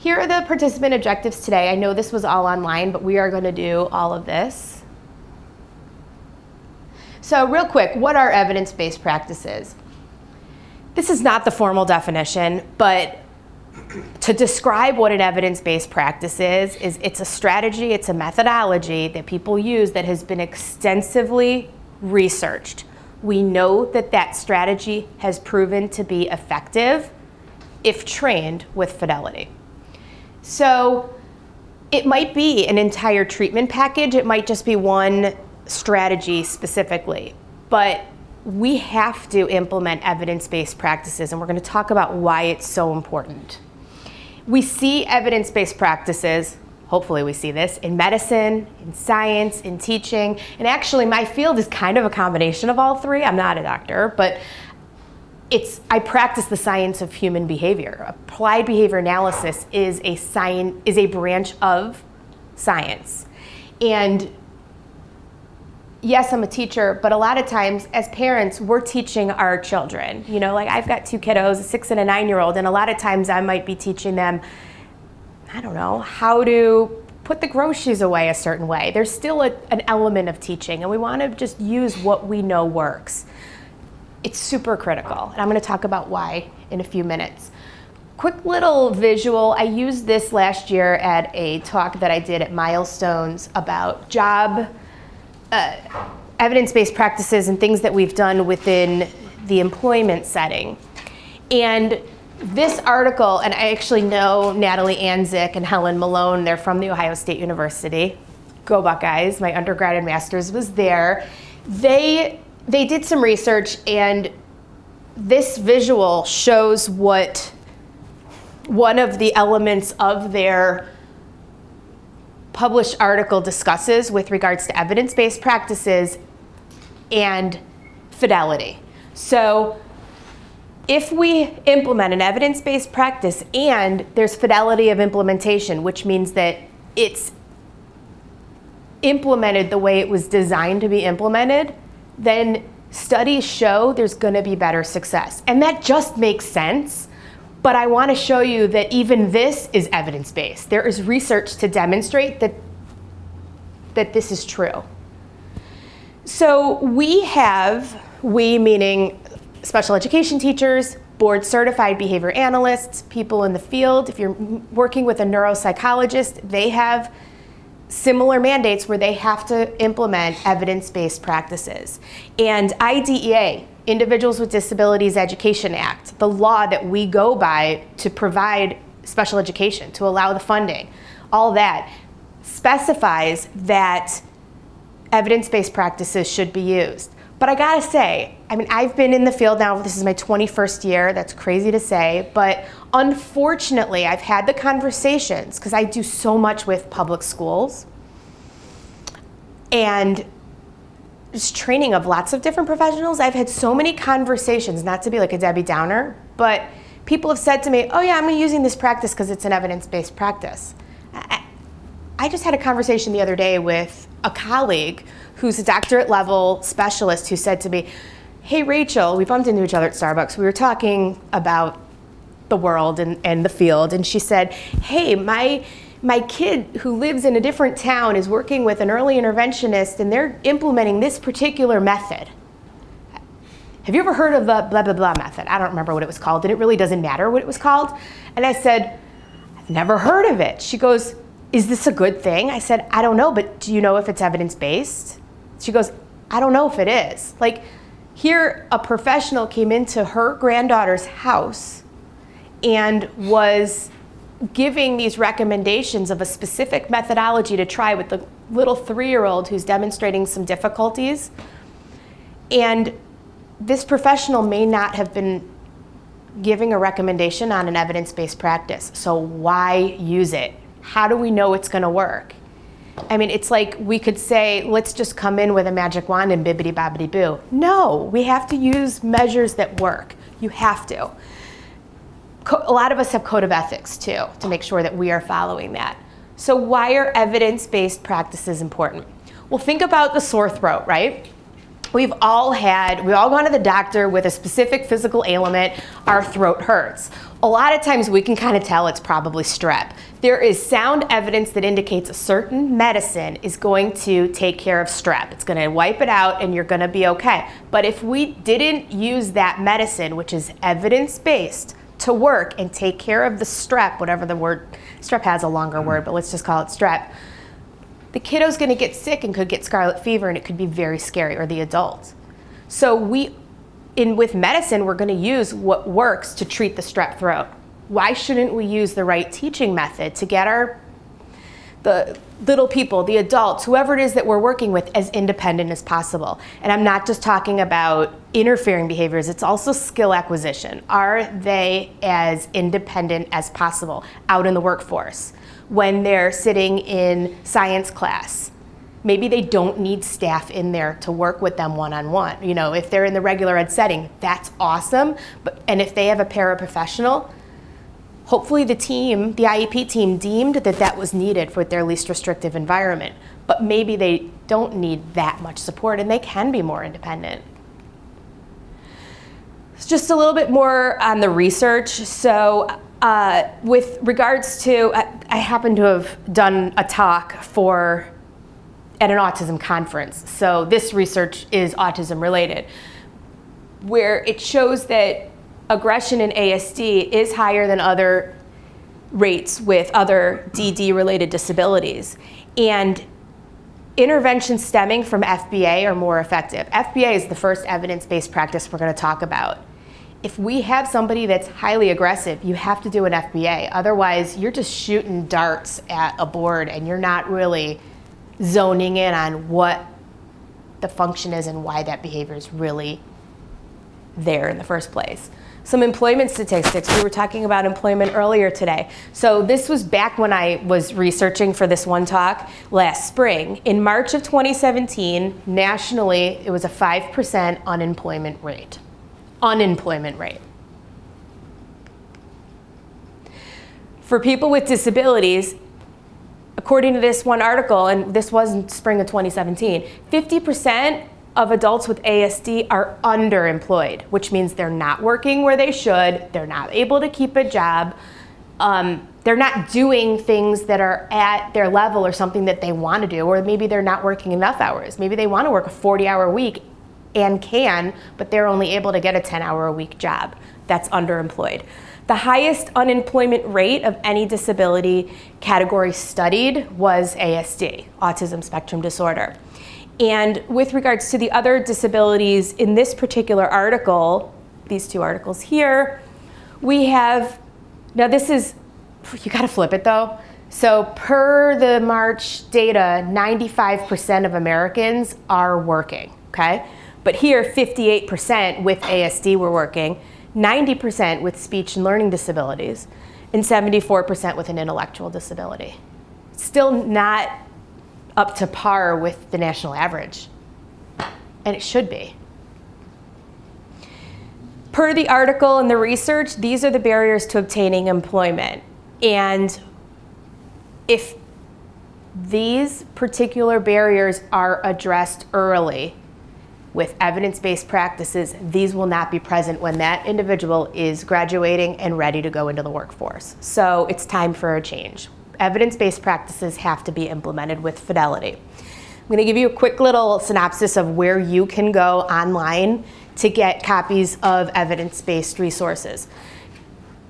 Here are the participant objectives today. I know this was all online, but we are going to do all of this. So real quick, what are evidence-based practices? This is not the formal definition, but to describe what an evidence-based practice is it's a strategy, it's a methodology that people use that has been extensively researched. We know that that strategy has proven to be effective if trained with fidelity. So it might be an entire treatment package, it might just be one strategy specifically, but we have to implement evidence-based practices, and we're going to talk about why it's so important. We see evidence-based practices, hopefully we see this, in medicine, in science, in teaching, and actually my field is kind of a combination of all three. I'm not a doctor, but I practice the science of human behavior. Applied behavior analysis is a branch of science. And yes, I'm a teacher, but a lot of times as parents, we're teaching our children. You know, like I've got two kiddos, a 6 and a 9-year-old, and a lot of times I might be teaching them, I don't know, how to put the groceries away a certain way. There's still an element of teaching, and we want to just use what we know works. It's super critical, and I'm going to talk about why in a few minutes. Quick little visual. I used this last year at a talk that I did at Milestones about evidence-based practices and things that we've done within the employment setting. And this article, and I actually know Natalie Anzik and Helen Malone, they're from The Ohio State University. Go Buckeyes, my undergrad and master's was there. They did some research, and this visual shows what one of the elements of their published article discusses with regards to evidence-based practices and fidelity. So if we implement an evidence-based practice and there's fidelity of implementation, which means that it's implemented the way it was designed to be implemented, then studies show there's going to be better success. And that just makes sense. But I want to show you that even this is evidence-based. There is research to demonstrate that this is true. So we meaning special education teachers, board certified behavior analysts, people in the field. If you're working with a neuropsychologist, they have similar mandates where they have to implement evidence-based practices. And IDEA, Individuals with Disabilities Education Act, the law that we go by to provide special education, to allow the funding, all that specifies that evidence-based practices should be used. But I gotta say, I mean, I've been in the field now, this is my 21st year, that's crazy to say, but unfortunately, I've had the conversations, because I do so much with public schools, and just training of lots of different professionals. I've had so many conversations, not to be like a Debbie Downer, but people have said to me, oh yeah, I'm using this practice because it's an evidence-based practice. I just had a conversation the other day with a colleague who's a doctorate level specialist who said to me, hey Rachel, we bumped into each other at Starbucks. We were talking about the world and the field, and she said, hey, my kid who lives in a different town is working with an early interventionist, and they're implementing this particular method. Have you ever heard of the blah, blah, blah method? I don't remember what it was called, and it really doesn't matter what it was called. And I said, I've never heard of it. She goes, is this a good thing? I said, I don't know, but do you know if it's evidence-based? She goes, I don't know if it is. Like, here a professional came into her granddaughter's house and was giving these recommendations of a specific methodology to try with the little 3-year-old who's demonstrating some difficulties. And this professional may not have been giving a recommendation on an evidence-based practice. So why use it? How do we know it's going to work? I mean, it's like we could say, let's just come in with a magic wand and bibbidi bobbidi boo. No, we have to use measures that work. You have to. A lot of us have code of ethics too, to make sure that we are following that. So why are evidence-based practices important? Well, think about the sore throat, right? we all gone to the doctor with a specific physical ailment, our throat hurts. A lot of times we can kind of tell it's probably strep. There is sound evidence that indicates a certain medicine is going to take care of strep. It's going to wipe it out and you're going to be okay. But if we didn't use that medicine, which is evidence-based, to work and take care of the strep, whatever the word, strep has a longer word, but let's just call it strep, the kiddo's going to get sick and could get scarlet fever, and it could be very scary, or the adult. So with medicine, we're going to use what works to treat the strep throat. Why shouldn't we use the right teaching method to get the little people, the adults, whoever it is that we're working with, as independent as possible? And I'm not just talking about interfering behaviors, it's also skill acquisition. Are they as independent as possible out in the workforce? When they're sitting in science class, maybe they don't need staff in there to work with them one-on-one. You know, if they're in the regular ed setting, that's awesome. And if they have a paraprofessional, hopefully the IEP team deemed that was needed for their least restrictive environment. But maybe they don't need that much support and they can be more independent. Just a little bit more on the research. So with regards to, I happen to have done a talk at an autism conference. So this research is autism related, where it shows that aggression in ASD is higher than other rates with other DD related disabilities. And interventions stemming from FBA are more effective. FBA is the first evidence-based practice we're going to talk about. If we have somebody that's highly aggressive, you have to do an FBA. Otherwise, you're just shooting darts at a board and you're not really zoning in on what the function is and why that behavior is really there in the first place. Some employment statistics. We were talking about employment earlier today. So this was back when I was researching for this one talk last spring. In March of 2017, nationally, it was a 5% unemployment rate. For people with disabilities, according to this one article, and this was in spring of 2017, 50% of adults with ASD are underemployed, which means they're not working where they should, they're not able to keep a job, they're not doing things that are at their level or something that they want to do, or maybe they're not working enough hours. Maybe they want to work a 40-hour week and can, but they're only able to get a 10-hour-a-week job. That's underemployed. The highest unemployment rate of any disability category studied was ASD, autism spectrum disorder. And with regards to the other disabilities in this particular article, these two articles here, we have, now this is, you gotta flip it though. So per the March data, 95% of Americans are working, okay? But here, 58% with ASD were working, 90% with speech and learning disabilities, and 74% with an intellectual disability. Still not up to par with the national average, and it should be. Per the article and the research, these are the barriers to obtaining employment. And if these particular barriers are addressed early with evidence-based practices, these will not be present when that individual is graduating and ready to go into the workforce. So it's time for a change. Evidence-based practices have to be implemented with fidelity. I'm going to give you a quick little synopsis of where you can go online to get copies of evidence-based resources.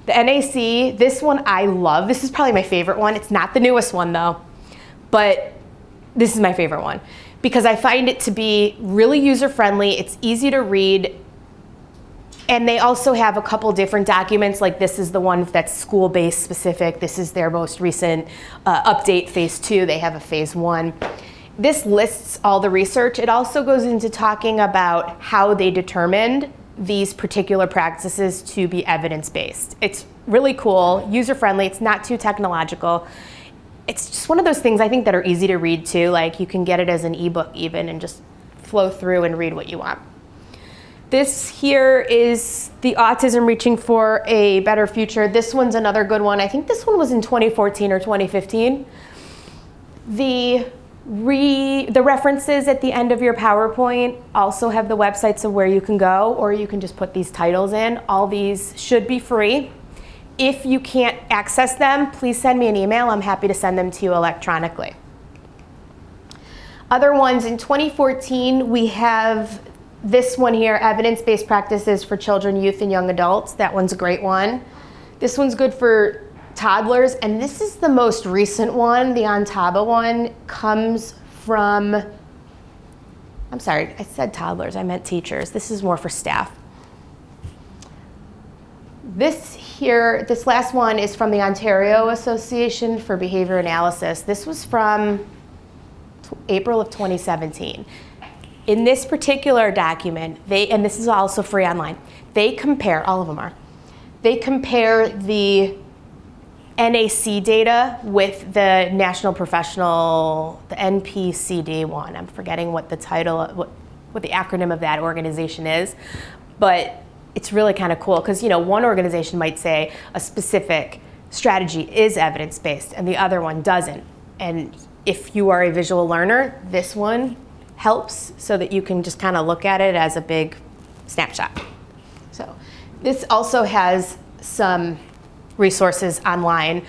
The NAC, this one I love. This is probably my favorite one. It's not the newest one though, but this is my favorite one because I find it to be really user-friendly. It's easy to read. And they also have a couple different documents, like this is the one that's school-based specific. This is their most recent update, phase 2. They have a phase 1. This lists all the research. It also goes into talking about how they determined these particular practices to be evidence-based. It's really cool, user-friendly. It's not too technological. It's just one of those things I think that are easy to read too. Like you can get it as an ebook even and just flow through and read what you want. This here is the Autism Reaching for a Better Future. This one's another good one. I think this one was in 2014 or 2015. The The references at the end of your PowerPoint also have the websites of where you can go, or you can just put these titles in. All these should be free. If you can't access them, please send me an email. I'm happy to send them to you electronically. Other ones, in 2014, we have this one here, Evidence-Based Practices for Children, Youth, and Young Adults. That one's a great one. This one's good for toddlers, and this is the most recent one. The Ontaba one comes from, I'm sorry, I said toddlers, I meant teachers. This is more for staff. This last one is from the Ontario Association for Behavior Analysis. This was from April of 2017. In this particular document, and this is also free online, they compare, all of them are, they compare the NAC data with the National Professional, the NPCD one. I'm forgetting what the title, what the acronym of that organization is, but it's really kind of cool because, you know, one organization might say a specific strategy is evidence-based and the other one doesn't. And if you are a visual learner, this one helps so that you can just kind of look at it as a big snapshot. So this also has some resources online.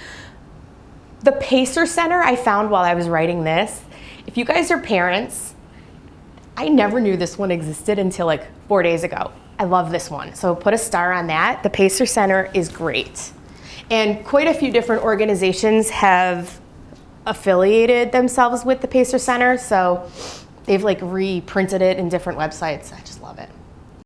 The Pacer Center I found while I was writing this. If you guys are parents, I never knew this one existed until like 4 days ago. I love this one, so put a star on that. The Pacer Center is great. And quite a few different organizations have affiliated themselves with the Pacer Center, so they've like reprinted it in different websites. I just love it.